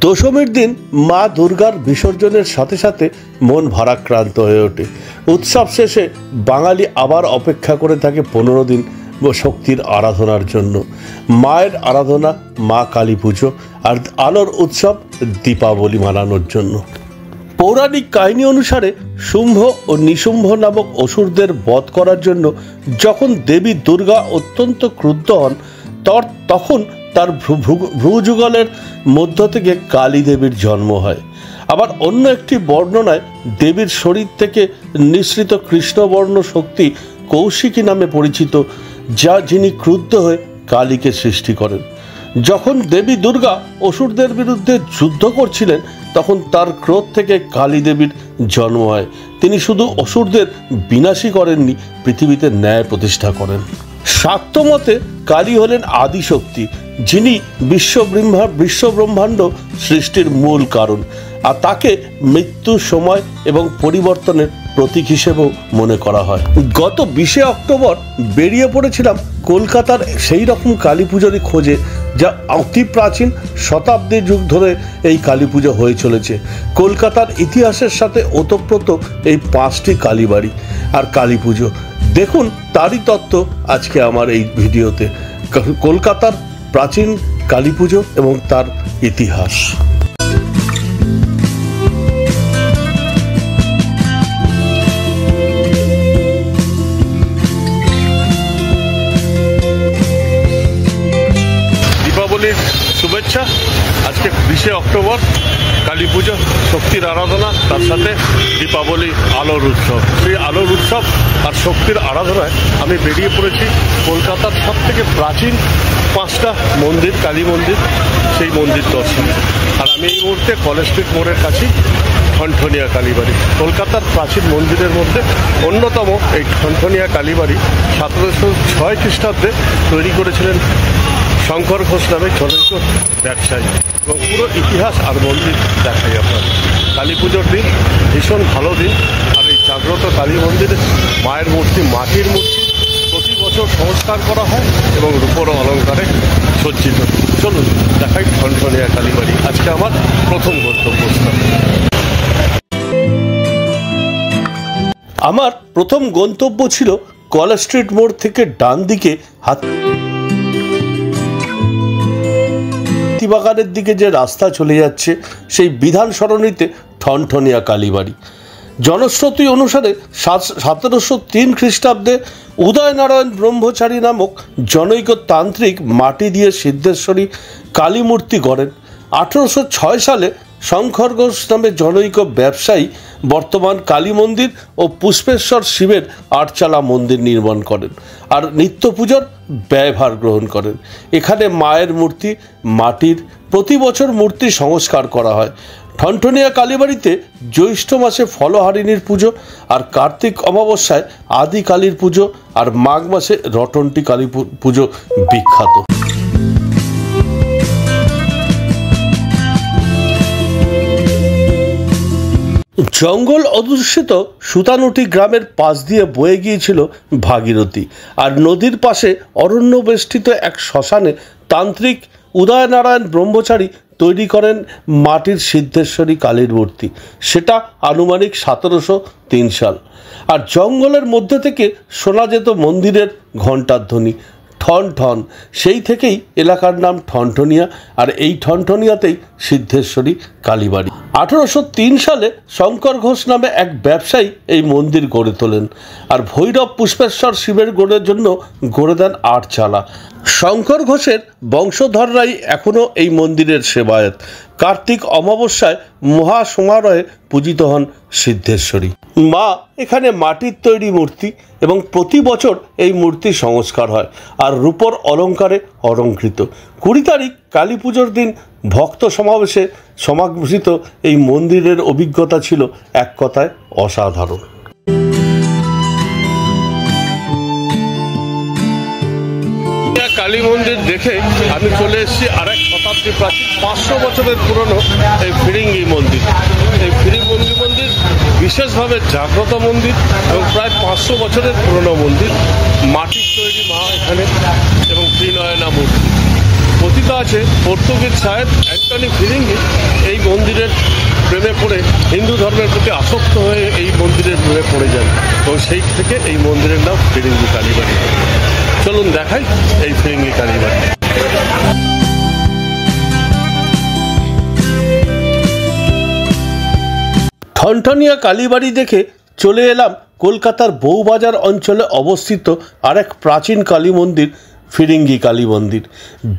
দশমীর দিন মা দুর্গার বিসর্জনের সাথে সাথে মন ভারাক্রান্ত হয়ে ওঠে। উৎসব শেষে বাঙালি আবার অপেক্ষা করে থাকে 15 দিন শক্তির আরাধনার জন্য। মায়ের আরাধনা, মা কালী পুজো আর আলোর উৎসব দীপাবলি মানানোর জন্য। পৌরাণিক কাহিনী অনুসারে শুম্ভ ও নিশুম্ভ নামক অসুরদের বধ করার জন্য যখন দেবী দুর্গা অত্যন্ত ক্রুদ্ধ হন, তখন তার ভ্রুযুগলের মধ্য থেকে কালী দেবীর জন্ম হয়। আবার অন্য একটি বর্ণনায় দেবীর শরীর থেকে নিঃসৃত কৃষ্ণবর্ণ শক্তি কৌশিকী নামে পরিচিত, যিনি ক্রুদ্ধ হয়ে কালীকে সৃষ্টি করেন। যখন দেবী দুর্গা অসুরদের বিরুদ্ধে যুদ্ধ করছিলেন, তখন তার ক্রোধ থেকে কালী দেবীর জন্ম হয়। তিনি শুধু অসুরদের বিনাশী করেননি, পৃথিবীতে ন্যায় প্রতিষ্ঠা করেন। শাক্ত মতে কালী হলেন আদিশক্তি, যিনি বিশ্বব্রহ্মাণ্ড সৃষ্টির মূল কারণ, আর তাকে মৃত্যু, সময় এবং পরিবর্তনের প্রতীক হিসেবেও মনে করা হয়। গত 20 অক্টোবর বেরিয়ে পড়েছিলাম কলকাতার সেই রকম কালী পুজোরই খোঁজে, যা অতি প্রাচীন, শতাব্দী যুগ ধরে এই কালী পুজো হয়ে চলেছে। কলকাতার ইতিহাসের সাথে ওতপ্রোত এই 5টি কালীবাড়ি আর কালী পুজো। দেখুন তারই তত্ত্ব আজকে আমার এই ভিডিওতে, কলকাতার প্রাচীন কালী পুজো এবং তার ইতিহাস। দীপাবলির শুভেচ্ছা। আজকে 20 অক্টোবর, কালী পুজো, শক্তির আরাধনা, তার সাথে দীপাবলি আলোর উৎসব। সেই আলোর উৎসব আর শক্তির আরাধনায় আমি বেরিয়ে পড়েছি কলকাতার সব থেকে প্রাচীন 5টা মন্দির, কালী মন্দির, সেই মন্দির দর্শনে। আর আমি এই মুহূর্তে কলেজ স্ট্রিট মোড়ের কাছে ঠনঠনিয়া কালীবাড়ি, কলকাতার প্রাচীন মন্দিরের মধ্যে অন্যতম। এই ঠনঠনিয়া কালীবাড়ি 1706 খ্রিস্টাব্দে তৈরি করেছিলেন শঙ্কর ঘোষ নামে জনৈক ব্যবসায়ী, এবং পুরো ইতিহাস আর মন্দির দেখাই আপনার। কালী পুজোর দিন ভীষণ ভালো দিন। আর এই জাগ্রত কালী মন্দিরে মায়ের মূর্তি, মাটির মূর্তি, প্রতি বছর সংস্কার করা হয় এবং রূপোর অলঙ্কারে সজ্জিত। চলুন দেখাই ঠনঠনিয়া কালীবাড়ি। আজকে আমার প্রথম গন্তব্যস্থান। আমার প্রথম গন্তব্য ছিল কলেজ স্ট্রিট মোড় থেকে ডান দিকে হাতিবাগানের দিকে যে রাস্তা চলে যাচ্ছে, সেই বিধান সরণিতে ঠনঠনিয়া কালীবাড়ি। জনশ্রুতি অনুসারে 1703 খ্রিস্টাব্দে উদয়নারায়ণ ব্রহ্মচারী নামক জনৈক তান্ত্রিক মাটি দিয়ে সিদ্ধেশ্বরী কালী মূর্তি গড়েন। 1806 সালে শঙ্কর ঘোষ নামে জনৈক ব্যবসায়ী বর্তমান কালী মন্দির ও পুষ্পেশ্বর শিবের 8চালা মন্দির নির্মাণ করেন আর নিত্য পুজোর ব্যয়ভার গ্রহণ করেন। এখানে মায়ের মূর্তি মাটির, প্রতি বছর মূর্তি সংস্কার করা হয়। ঠনঠনিয়া কালীবাড়িতে জ্যৈষ্ঠ মাসে ফলহারিণীর পুজো, আর কার্তিক অমাবস্যায় আদি কালীর পুজো, আর মাঘ মাসে রটন্টি কালী পুজো বিখ্যাত। জঙ্গল অধ্যুষিত সুতানুটি গ্রামের পাশ দিয়ে বয়ে গিয়েছিল ভাগীরথী, আর নদীর পাশে অরণ্য বেষ্টিত এক শ্মশানে তান্ত্রিক উদয়নারায়ণ ব্রহ্মচারী তৈরি করেন মাটির সিদ্ধেশ্বরী কালীর মূর্তি। সেটা আনুমানিক 1703 সাল। আর জঙ্গলের মধ্যে থেকে শোনা যেত মন্দিরের ঘণ্টার ধ্বনি, ঠন ঠন। সেই থেকেই এলাকার নাম ঠনঠনিয়া, আর এই ঠনঠনিয়াতেই সিদ্ধেশ্বরী কালীবাড়ি। 1803 সালে শঙ্কর ঘোষ নামে এক ব্যবসায়ী এই মন্দির গড়ে তোলেন, আর ভৈরব পুষ্পেশ্বর শিবের গড়ের জন্য গড়ে দেন 8চালা। শঙ্কর ঘোষের বংশধররাই এখনও এই মন্দিরের সেবায়েত। কার্তিক অমাবস্যায় মহাসমারোহে পূজিত হন সিদ্ধেশ্বরী মা। এখানে মাটির তৈরি মূর্তি, এবং প্রতি বছর এই মূর্তি সংস্কার হয় আর রূপোর অলঙ্কারে অলঙ্কৃত। 20 তারিখ কালী পুজোর দিন ভক্ত সমাবেশে সমাবেশিত এই মন্দিরের অভিজ্ঞতা ছিল এক কথায় অসাধারণ। কালী মন্দির দেখে আমি চলে এসেছি আরেক শতাব্দী প্রাচীন 500 বছরের পুরনো এই ফিরিঙ্গি মন্দির। এই ফিরিঙ্গি মন্দির বিশেষভাবে জাগ্রত মন্দির এবং প্রায় 500 বছরের পুরনো মন্দির। মাটির তৈরি মা এখানে এবং ত্রিনয়না মূর্তি। কথিত আছে পর্তুগিজ সাহেব অ্যান্টনি ফিরিঙ্গি এই মন্দিরের প্রেমে পড়ে হিন্দু ধর্মের প্রতি আসক্ত হয়ে এই মন্দিরের প্রেমে পড়ে যান এবং সেই থেকে এই মন্দিরের নাম ফিরিঙ্গি কালীবাড়ি। চলুন দেখাই এই ফিরিঙ্গি কালীবাড়ি। ঠনঠনিয়া কালীবাড়ি দেখে চলে এলাম কলকাতার বউবাজার অঞ্চলে অবস্থিত আরেক প্রাচীন কালী মন্দির ফিরিঙ্গি কালী মন্দির।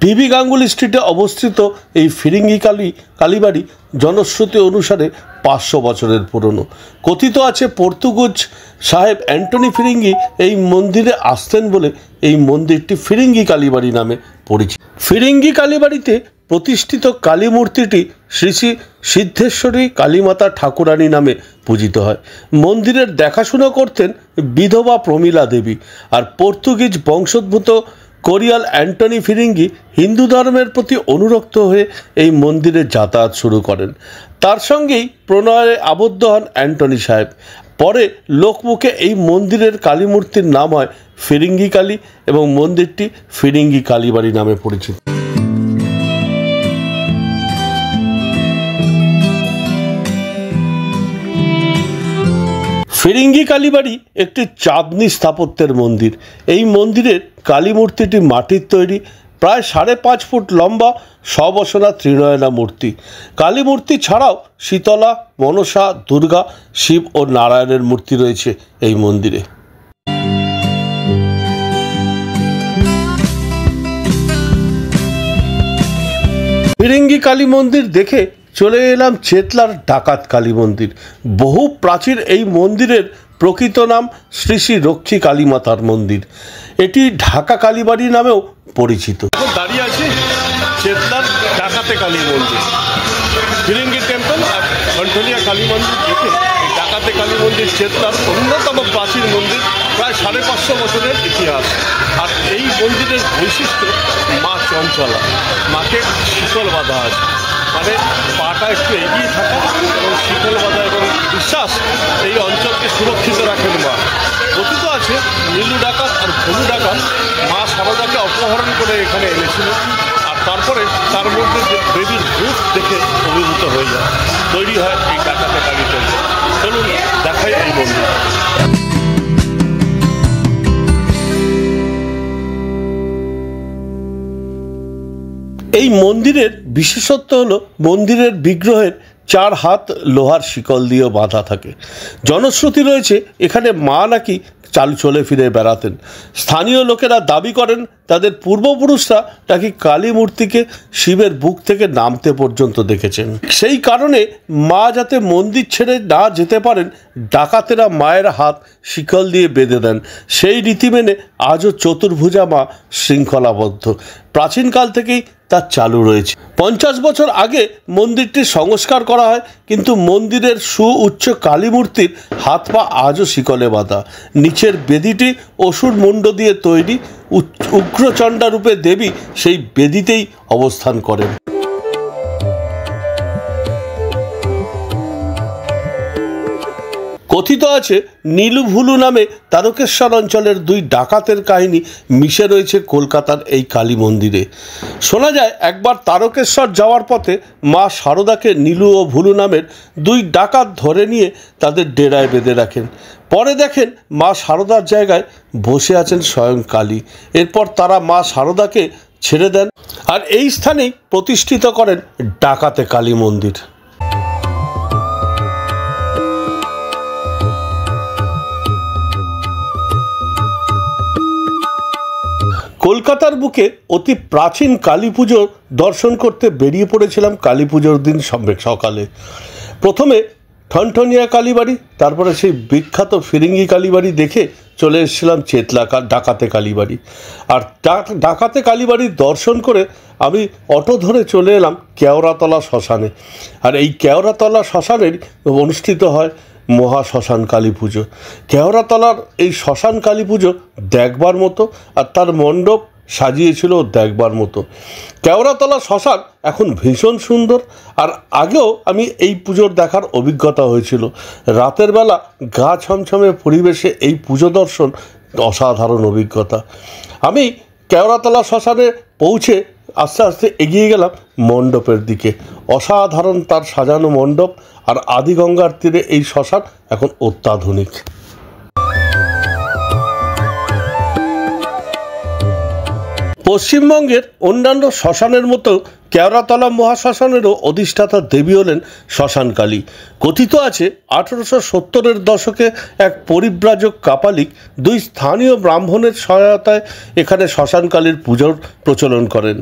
বিবি গাঙ্গুলি স্ট্রিটে অবস্থিত এই ফিরিঙ্গি কালীবাড়ি জনশ্রুতি অনুসারে 500 বছরের পুরনো। কথিত আছে পর্তুগিজ সাহেব অ্যান্টনি ফিরিঙ্গি এই মন্দিরে আসতেন বলে এই মন্দিরটি ফিরিঙ্গি কালীবাড়ি নামে পরিচিত। ফিরিঙ্গি কালীবাড়িতে প্রতিষ্ঠিত কালী মূর্তিটি শ্রী শ্রী সিদ্ধেশ্বরী কালীমাতা ঠাকুরানী নামে পূজিত হয়। মন্দিরের দেখাশোনা করতেন বিধবা প্রমীলা দেবী। আর পর্তুগিজ বংশোদ্ভূত কোরিয়াল অ্যান্টনি ফিরিঙ্গি হিন্দু ধর্মের প্রতি অনুরক্ত হয়ে এই মন্দিরে যাতায়াত শুরু করেন। তার সঙ্গেই প্রণয়ে আবদ্ধ হন অ্যান্টনি সাহেব। পরে লোকমুখে এই মন্দিরের কালী মূর্তির নাম হয় ফিরিঙ্গি কালী এবং মন্দিরটি ফিরিঙ্গি কালীবাড়ি নামে পরিচিত। ফিরিঙ্গি কালীবাড়ি একটি চাঁদনি স্থাপত্যের মন্দির। এই মন্দিরের কালী মূর্তিটি মাটির তৈরি, প্রায় 5.5 ফুট লম্বা, সবসনা ত্রিনয়না মূর্তি। কালী মূর্তি ছাড়াও শীতলা, মনসা, দুর্গা, শিব ও নারায়ণের মূর্তি রয়েছে এই মন্দিরে। ফিরিঙ্গি কালী মন্দির দেখে চলে এলাম চেতলার ডাকাত কালী মন্দির। বহু প্রাচীন এই মন্দিরের প্রকৃত নাম শ্রী শ্রী রক্ষী কালীমাতার মন্দির। এটি ঢাকা কালীবাড়ি নামেও পরিচিত। এখন দাঁড়িয়ে আছি চেতলার ডাকাতে কালী মন্দির। ফিরিঙ্গি টেম্পল আর ঠনঠনিয়া কালী মন্দির দেখে ডাকাতে কালী মন্দির চেতলার অন্যতম প্রাচীন মন্দির, প্রায় 550 বছরের ইতিহাস। আর এই মন্দিরের বৈশিষ্ট্য মা চঞ্চলা, মাকে শিকল বাঁধা আছে, মানে পাটা একটু এগিয়ে থাকা এবং শিকল বাঁধা এবং বিশ্বাস এই অঞ্চলকে সুরক্ষিত রাখেন মা। কথিত আছে নীলু ডাকাত আর ভলু ডাকাত মা শারদাকে অপহরণ করে এখানে এনেছিল, আর তারপরে তার মধ্যে দেবীর রূপ দেখে অভিভূত হয়ে যায়, তৈরি হয় এই ডাকাতে কালী টেম্পল। চলুন দেখাই এই মন্দির। এই মন্দিরের বিশেষত্ব হলো মন্দিরের বিগ্রহের 4 হাত লোহার শিকল দিয়ে বাঁধা থাকে। জনশ্রুতি রয়েছে এখানে মা নাকি চলে ফিরে বেড়াতেন। স্থানীয় লোকেরা দাবি করেন তাদের পূর্বপুরুষরা নাকি কালী মূর্তিকে শিবের বুক থেকে নামতে পর্যন্ত দেখেছেন। সেই কারণে মা যাতে মন্দির ছেড়ে না যেতে পারেন, ডাকাতেরা মায়ের হাত শিকল দিয়ে বেঁধে দেন। সেই রীতি মেনে আজও চতুর্ভুজা মা শৃঙ্খলাবদ্ধ। প্রাচীনকাল থেকেই তা চালু রয়েছে। 50 বছর আগে মন্দিরটির সংস্কার করা হয়, কিন্তু মন্দিরের সুউচ্চ কালী মূর্তির হাত পা আজও শিকলে বাঁধা। নিচের বেদিটি অসুর মুন্ড দিয়ে তৈরি। উগ্রচণ্ডা রূপে দেবী সেই বেদিতেই অবস্থান করেন। কথিত আছে নীলু ভুলু নামে তারকেশ্বর অঞ্চলের 2 ডাকাতের কাহিনী মিশে রয়েছে কলকাতার এই কালী মন্দিরে। শোনা যায় একবার তারকেশ্বর যাওয়ার পথে মা শারদাকে নীলু ও ভুলু নামের 2 ডাকাত ধরে নিয়ে তাদের ডেরায় বেঁধে রাখেন। পরে দেখেন মা শারদার জায়গায় বসে আছেন স্বয়ং কালী। এরপর তারা মা শারদাকে ছেড়ে দেন আর এই স্থানেই প্রতিষ্ঠিত করেন ডাকাতে কালী মন্দির। কলকাতার বুকে অতি প্রাচীন কালী পুজো দর্শন করতে বেরিয়ে পড়েছিলাম কালী পুজোর দিন সকালে। প্রথমে ঠনঠনিয়া কালীবাড়ি, তারপরে সেই বিখ্যাত ফিরিঙ্গি কালীবাড়ি দেখে চলে এসেছিলাম চেতলা ডাকাতে কালীবাড়ি। আর ডাকাতে কালীবাড়ি দর্শন করে আমি অটো ধরে চলে এলাম কেওড়াতলা শ্মশানে। আর এই কেওড়াতলা শ্মশানের অনুষ্ঠিত হয় মহাশ্মশান কালী পুজো। কেওড়াতলার এই শ্মশান কালী পুজো দেখবার মতো, আর তার মণ্ডপ সাজিয়েছিল দেখবার মতো। কেওড়াতলা শ্মশান এখন ভীষণ সুন্দর। আর আগেও আমি এই পুজোর দেখার অভিজ্ঞতা হয়েছিল। রাতের বেলা গা ছমছমে পরিবেশে এই পুজো দর্শন অসাধারণ অভিজ্ঞতা। আমি কেওড়াতলা শ্মশানে পৌঁছে আস্তে আস্তে এগিয়ে গেলাম মণ্ডপের দিকে। অসাধারণ তার সাজানো মণ্ডপ, আর আদিগঙ্গার তীরে এই শ্মশান এখন অত্যাধুনিক। পশ্চিমবঙ্গের অন্যান্য শ্মশানের মতো কেওড়াতলা মহাশ্মশানেরও অধিষ্ঠাতা দেবী হলেন শ্মশানকালী। কথিত আছে 1870-এর দশকে এক পরিব্রাজক কাপালিক দুই স্থানীয় ব্রাহ্মণের সহায়তায় এখানে শ্মশানকালীর পুজোর প্রচলন করেন।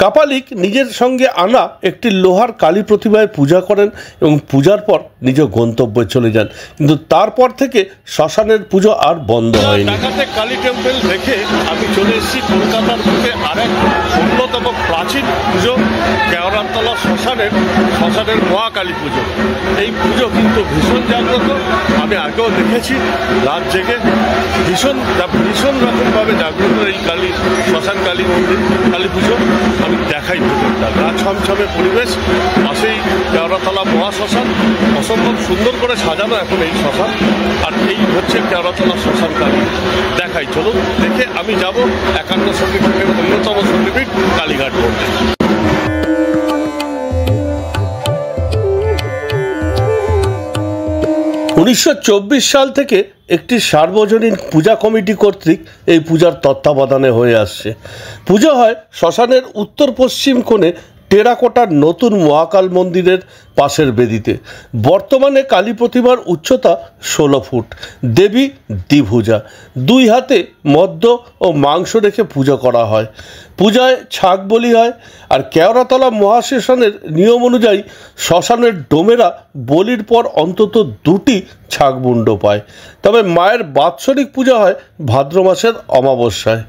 কাপালিক নিজের সঙ্গে আনা একটি লোহার কালী প্রতিমায় পূজা করেন এবং পূজার পর নিজ গন্তব্যে চলে যান, কিন্তু তারপর থেকে শ্মশানের পুজো আর বন্ধ হয়নি। কালী টেম্পল দেখে আমি চলে এসেছি কলকাতার বুকে আরেক অন্যতম প্রাচীন পুজো, কেওড়াতলা শ্মশানের মহাকালী পুজো। এই পুজো কিন্তু ভীষণ জাগ্রত। আমি আগেও দেখেছি রাত জেগে ভীষণ রকমভাবে জাগ্রত এই শ্মশান কালী মন্দির, কালী পুজো। আমি দেখাই ভেতরটা, গা ছমছমে পরিবেশ, পাশেই কেওড়াতলা মহাশ্মশান, অসম্ভব সুন্দর করে সাজানো এখন এই শ্মশান। আর এই হচ্ছে কেওড়াতলা শ্মশান কালী। দেখাই, চলুন দেখে আমি যাব 51 শক্তিপীঠের অন্যতম শক্তিপীঠ কালীঘাট মন্দির। 1924 সাল থেকে একটি সার্বজনীন পূজা কমিটি কর্তৃক এই পূজার তত্ত্বাবধানে হয়ে আসছে। পুজো হয় শ্মশানের উত্তর পশ্চিম কোণে টেরাকোটার নতুন মহাকাল মন্দিরের পাশের বেদিতে। বর্তমানে কালী প্রতিমার উচ্চতা 16 ফুট। দেবী দ্বিভুজা, দুই হাতে মদ্য ও মাংস রেখে পুজো করা হয়। পূজায় ছাগ বলি হয়। আর কেওড়াতলা মহাশ্মশানের নিয়ম অনুযায়ী শ্মশানের ডোমেরা বলির পর অন্তত 2টি ছাগমুণ্ড পায়। তবে মায়ের বাৎসরিক পূজা হয় ভাদ্র মাসের অমাবস্যায়।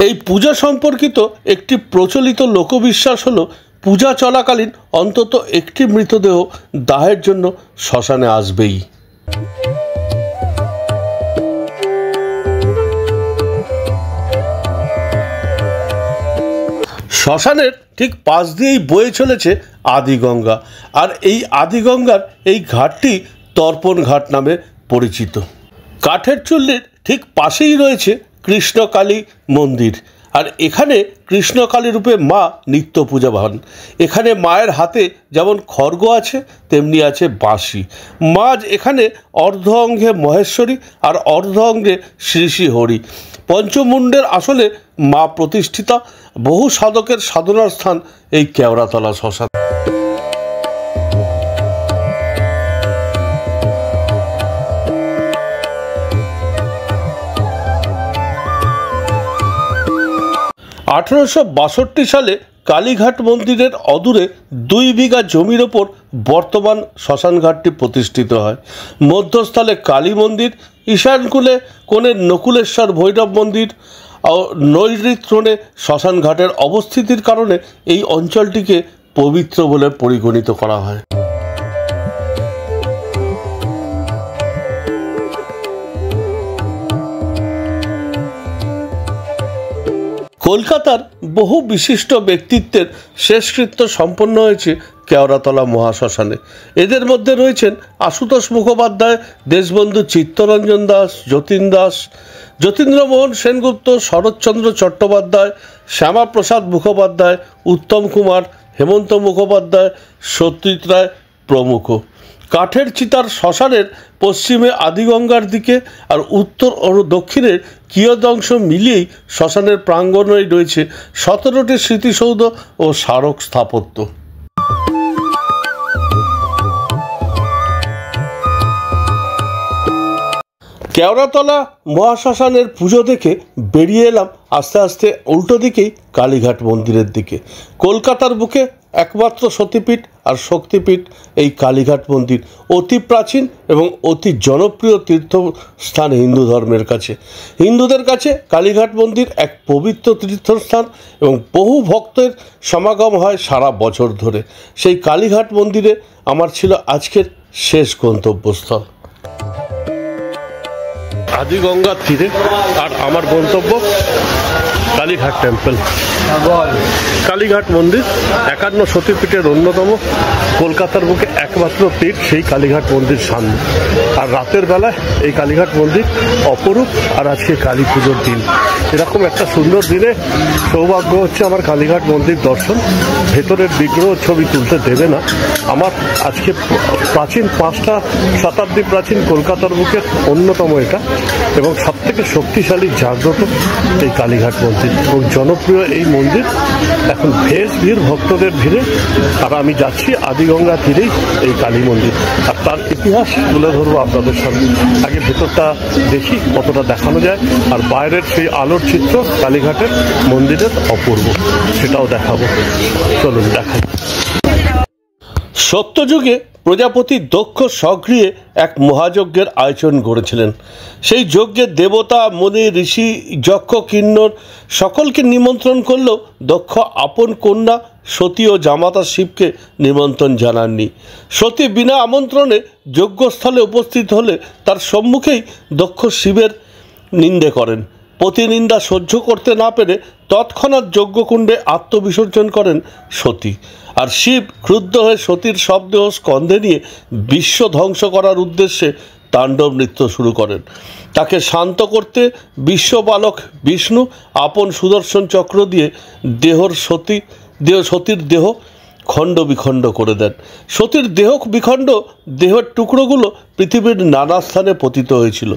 এই পূজা সম্পর্কিত একটি প্রচলিত লোকবিশ্বাস হলো, পূজা চলাকালীন অন্তত একটি মৃতদেহ দাহের জন্য শ্মশানে আসবেই। শ্মশানের ঠিক পাশ দিয়েই বয়ে চলেছে আদিগঙ্গা, আর এই আদিগঙ্গার এই ঘাটটি তর্পণ ঘাট নামে পরিচিত। কাঠের চুল্লির ঠিক পাশেই রয়েছে কৃষ্ণকালী মন্দির, আর এখানে কৃষ্ণকালী রূপে মা নিত্য পূজাবান। এখানে মায়ের হাতে যেমন খড়গ আছে তেমনি আছে বাঁশি। মা এখানে অর্ধ অঙ্গে মহেশ্বরী আর অর্ধ অঙ্গে শ্রী শ্রী হরি। পঞ্চমুণ্ডের আসলে মা প্রতিষ্ঠিতা। বহু সাধকের সাধনার স্থান এই কেওড়াতলা শ্মশান। (1862 সালে কালীঘাট মন্দিরের অদূরে 2 বিঘা জমির ওপর বর্তমান শ্মশানঘাটটি প্রতিষ্ঠিত হয়। মধ্যস্থলে কালী মন্দির, ঈশানকূলে কোণে নকুলেশ্বর ভৈরব মন্দির ও নৈঋত্যে শ্মশানঘাটের অবস্থিতির কারণে এই অঞ্চলটিকে পবিত্র বলে পরিগণিত করা হয়। কলকাতার বহু বিশিষ্ট ব্যক্তিত্বের শেষকৃত্য সম্পন্ন হয়েছে কেওড়াতলা মহাশ্মশানে। এদের মধ্যে রয়েছেন আশুতোষ মুখোপাধ্যায়, দেশবন্ধু চিত্তরঞ্জন দাস, যতীন দাস, যতীন্দ্রমোহন সেনগুপ্ত, শরৎচন্দ্র চট্টোপাধ্যায়, শ্যামাপ্রসাদ মুখোপাধ্যায়, উত্তম কুমার, হেমন্ত মুখোপাধ্যায়, সত্যজিৎ রায় প্রমুখ। কাঠের চিতার শ্মশানের পশ্চিমে আদিগঙ্গার দিকে আর উত্তর ও দক্ষিণের কিয়দংশ মিলিয়েই শ্মশানের প্রাঙ্গণেই রয়েছে 17টি স্মৃতিসৌধ ও স্মারক স্থাপত্য। কেওড়াতলা মহাশ্মশানের পুজো দেখে বেরিয়ে এলাম আস্তে আস্তে উল্টো দিকেই কালীঘাট মন্দিরের দিকে। কলকাতার বুকে একমাত্র সতীপীঠ আর শক্তিপীঠ এই কালীঘাট মন্দির অতি প্রাচীন এবং অতি জনপ্রিয় তীর্থস্থান হিন্দু ধর্মের কাছে। হিন্দুদের কাছে কালীঘাট মন্দির এক পবিত্র তীর্থস্থান এবং বহু ভক্তের সমাগম হয় সারা বছর ধরে। সেই কালীঘাট মন্দিরে আমার ছিল আজকের শেষ গন্তব্যস্থল। আদিগঙ্গার তীরে আর আমার গন্তব্য কালীঘাট টেম্পল, কালীঘাট মন্দির 51 সতীপীঠের অন্যতম, কলকাতার বুকে একমাত্র পীঠ সেই কালীঘাট মন্দির সামনে। আর রাতের বেলায় এই কালীঘাট মন্দির অপরূপ। আর আজকে কালী পুজোর দিন, এরকম একটা সুন্দর দিনে সৌভাগ্য হচ্ছে আমার কালীঘাট মন্দির দর্শন। ভেতরের বিগ্রহ ছবি তুলতে দেবে না আমার। আজকে প্রাচীন 5টা শতাব্দী প্রাচীন কলকাতার বুকের অন্যতম এটা, এবং সবথেকে শক্তিশালী জাগ্রত এই কালীঘাট মন্দির এবং জনপ্রিয় এই মন্দির। এখন বেশ ভিড়, ভক্তদের ভিড়ে। আর আমি যাচ্ছি আদিগঙ্গা তীরেই এই কালী মন্দির, আর তার ইতিহাস তুলে ধরবো আপনাদের সামনে। আগে ভেতরটা দেখি কতটা দেখানো যায়, আর বাইরের সেই আলোর চিত্র কালীঘাটের মন্দিরের অপূর্ব, সেটাও দেখাবো। চলুন দেখাই। সত্যযুগে প্রজাপতি দক্ষ স্বগৃহে এক মহাযজ্ঞের আয়োজন করেছিলেন। সেই যজ্ঞে দেবতা, মুনি, ঋষি, যক্ষ, কিন্নর সকলকে নিমন্ত্রণ করলেও দক্ষ আপন কন্যা সতী ও জামাতা শিবকে নিমন্ত্রণ জানাননি। সতী বিনা আমন্ত্রণে যজ্ঞস্থলে উপস্থিত হলে তার সম্মুখেই দক্ষ শিবের নিন্দে করেন। প্রতিনিন্দা সহ্য করতে না পেরে তৎক্ষণাৎ যজ্ঞকুণ্ডে আত্মবিসর্জন করেন সতী। আর শিব ক্রুদ্ধ হয়ে সতীর শবদেহ স্কন্ধে নিয়ে বিশ্ব ধ্বংস করার উদ্দেশ্যে তাণ্ডব নৃত্য শুরু করেন। তাকে শান্ত করতে বিশ্ববালক বিষ্ণু আপন সুদর্শন চক্র দিয়ে সতীর দেহ খণ্ড বিখণ্ড করে দেন। সতীর দেহের টুকরোগুলো পৃথিবীর নানা স্থানে পতিত হয়েছিল।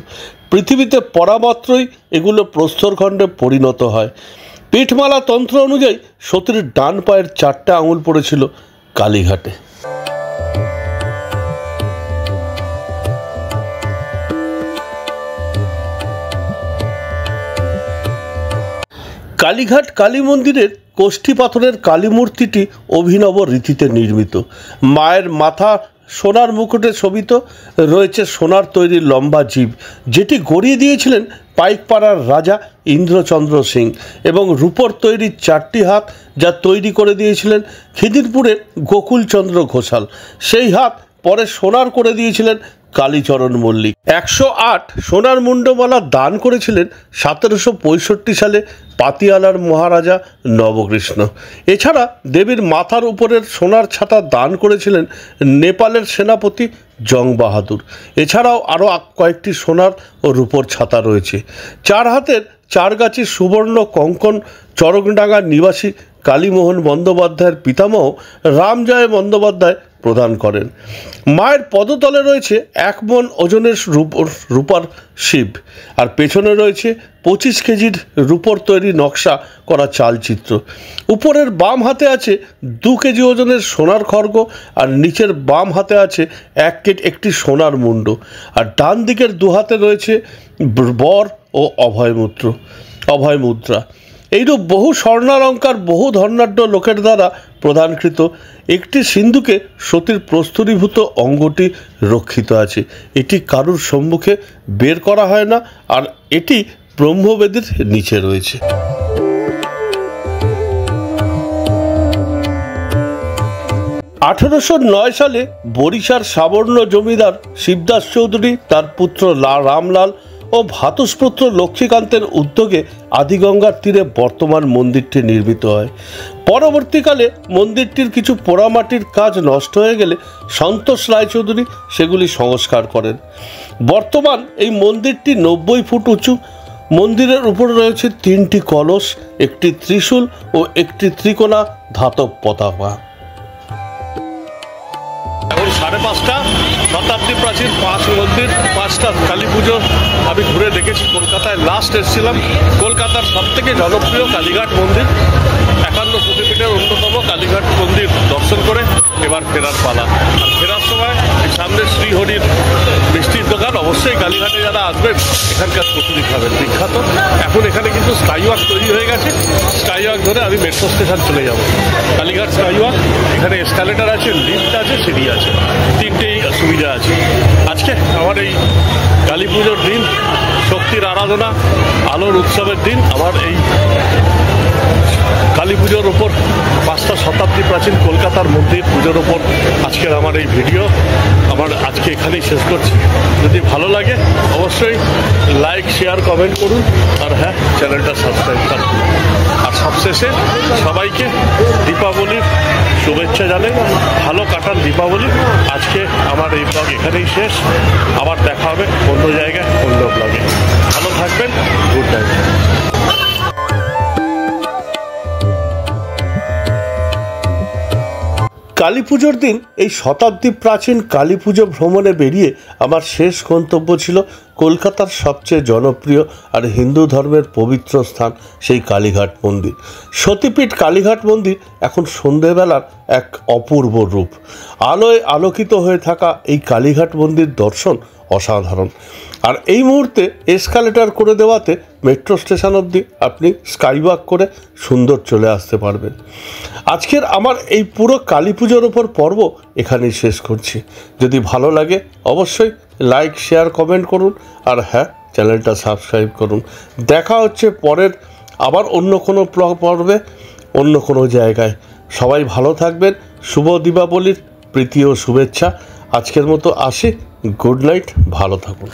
পৃথিবীতে পরামাত্রই এগুলো প্রস্তরখণ্ডে পরিণত হয়। পীঠমালা তন্ত্র অনুযায়ী সতীর ডান পায়ের 4টে আঙুল পড়েছিল কালীঘাটে। কালীঘাট কালী মন্দিরের কোষ্ঠী পাথরের কালী মূর্তিটি অভিনব রীতিতে নির্মিত। মায়ের মাথা সোনার মুকুটে শোভিত, রয়েছে সোনার তৈরি লম্বা জিভ, যেটি গড়িয়ে দিয়েছিলেন পাইকপাড়ার রাজা ইন্দ্রচন্দ্র সিং, এবং রূপোর তৈরি 4টি হাত, যা তৈরি করে দিয়েছিলেন খিদিরপুরের গোকুলচন্দ্র ঘোষাল। সেই হাত পরে সোনার করে দিয়েছিলেন কালীচরণ মল্লিক। 108 সোনার মুন্ডমালা দান করেছিলেন 1765 সালে পাতিয়ালার মহারাজা নবকৃষ্ণ। এছাড়া দেবীর মাথার উপরের সোনার ছাতা দান করেছিলেন নেপালের সেনাপতি জং বাহাদুর। এছাড়াও আরও কয়েকটি সোনার ও রূপোর ছাতা রয়েছে। 4 হাতের 4 গাছি সুবর্ণ কঙ্কন চরকডাঙ্গার নিবাসী কালীমোহন বন্দ্যোপাধ্যায়ের পিতামহ রামজয় বন্দ্যোপাধ্যায় প্রদান করেন। মায়ের পদতলে রয়েছে 1 মণ ওজনের রূপার শিব, আর পেছনে রয়েছে 25 কেজির রূপোর তৈরি নকশা করা চালচিত্র। উপরের বাম হাতে আছে 2 কেজি ওজনের সোনার খড়গ, আর নিচের বাম হাতে আছে একটি সোনার মুন্ড, আর ডান দিকের 2 হাতে রয়েছে বর ও অভয় মুদ্রা। এইরূপ বহু স্বর্ণালঙ্কার বহু ধনাঢ্য লোকের দ্বারা প্রদানকৃত একটি সিন্ধুকে সতীর প্রস্তরীভূত অঙ্গটি রক্ষিত আছে। এটি কারুর সম্মুখে বের করা হয় না, আর এটি ব্রহ্মবেদীর নিচে রয়েছে। (1809 সালে বরিশার সাবর্ণ জমিদার শিবদাস চৌধুরী তার পুত্র রামলাল ও ভাতুষপুত্র লক্ষ্মীকান্তের উদ্যোগে আদিগঙ্গার তীরে বর্তমান মন্দিরটি নির্মিত হয়। পরবর্তীকালে মন্দিরটির কিছু পোড়ামাটির কাজ নষ্ট হয়ে গেলে সন্তোষ রায়চৌধুরী সেগুলি সংস্কার করেন। বর্তমান এই মন্দিরটি 90 ফুট উঁচু। মন্দিরের উপরে রয়েছে 3টি কলস, একটি ত্রিশূল ও একটি ত্রিকোণা ধাতব পতাকা। এখন 5:30 শতাব্দী প্রাচীন 5 মন্দির, 5টা কালী পুজো আমি ঘুরে দেখেছি। কলকাতায় লাস্ট এসেছিলাম। কলকাতার সবথেকে জনপ্রিয় কালীঘাট মন্দির, 51 সতীপীঠের অন্যতম কালীঘাট মন্দির দর্শন করে এবার ফেরার পালা। আর ফেরার সময় সামনে শ্রীহরির মিষ্টির দোকান। অবশ্যই কালীঘাটে যারা আসবেন এখানকার কচুরি খাবেন, বিখ্যাত। এখন এখানে কিন্তু স্কাইওয়াক তৈরি হয়ে গেছে। স্কাইওয়াক ধরে আমি মেট্রো স্টেশন চলে যাব। কালীঘাট স্কাইওয়াক, এখানে এসকালেটার আছে, লিফট আছে, সিঁড়ি আছে, 3টেই সুবিধা আছে। আজকে আমার এই কালী পুজোর দিন, শক্তির আরাধনা, আলোর উৎসবের দিন, আমার এই কালী পুজোর ওপর 5টা শতাব্দী প্রাচীন কলকাতার মন্দির পুজোর ওপর আজকের আমার এই ভিডিও আজকে এখানেই শেষ করছি। যদি ভালো লাগে অবশ্যই লাইক শেয়ার কমেন্ট করুন, আর হ্যাঁ, চ্যানেলটা সাবস্ক্রাইব করুন। আর সবশেষে সবাইকে দীপাবলির শুভেচ্ছা জানাই। ভালো কাটান দীপাবলি। আজকে আমার এই ব্লগ এখানেই শেষ। আবার দেখা হবে অন্য জায়গায়, অন্য ব্লগে। ভালো থাকবেন। Good night. কালী পুজোর দিন এই শতাব্দী প্রাচীন কালী পুজো ভ্রমণে বেরিয়ে আমার শেষ গন্তব্য ছিল কলকাতার সবচেয়ে জনপ্রিয় আর হিন্দু ধর্মের পবিত্র স্থান সেই কালীঘাট মন্দির। সতীপীঠ কালীঘাট মন্দির এখন সন্ধেবেলার এক অপূর্ব রূপ। আলোয় আলোকিত হয়ে থাকা এই কালীঘাট মন্দির দর্শন অসাধারণ। আর এই মুহূর্তে এসকালেটর করে দেওয়াতে মেট্রো স্টেশন অবধি আপনি স্কাইওয়াক করে সুন্দর চলে আসতে পারবেন। আজকের আমার এই পুরো কালী পুজোর ওপর পর্ব এখানেই শেষ করছি। যদি ভালো লাগে অবশ্যই লাইক শেয়ার কমেন্ট করুন, আর হ্যাঁ, চ্যানেলটা সাবস্ক্রাইব করুন। দেখা হচ্ছে পরের আবার অন্য কোনো পর্বে, অন্য কোনো জায়গায়। সবাই ভালো থাকবেন। শুভ দীপাবলির প্রীতি ও শুভেচ্ছা। আজকের মতো আসি। Good night. ভালো থাকুন।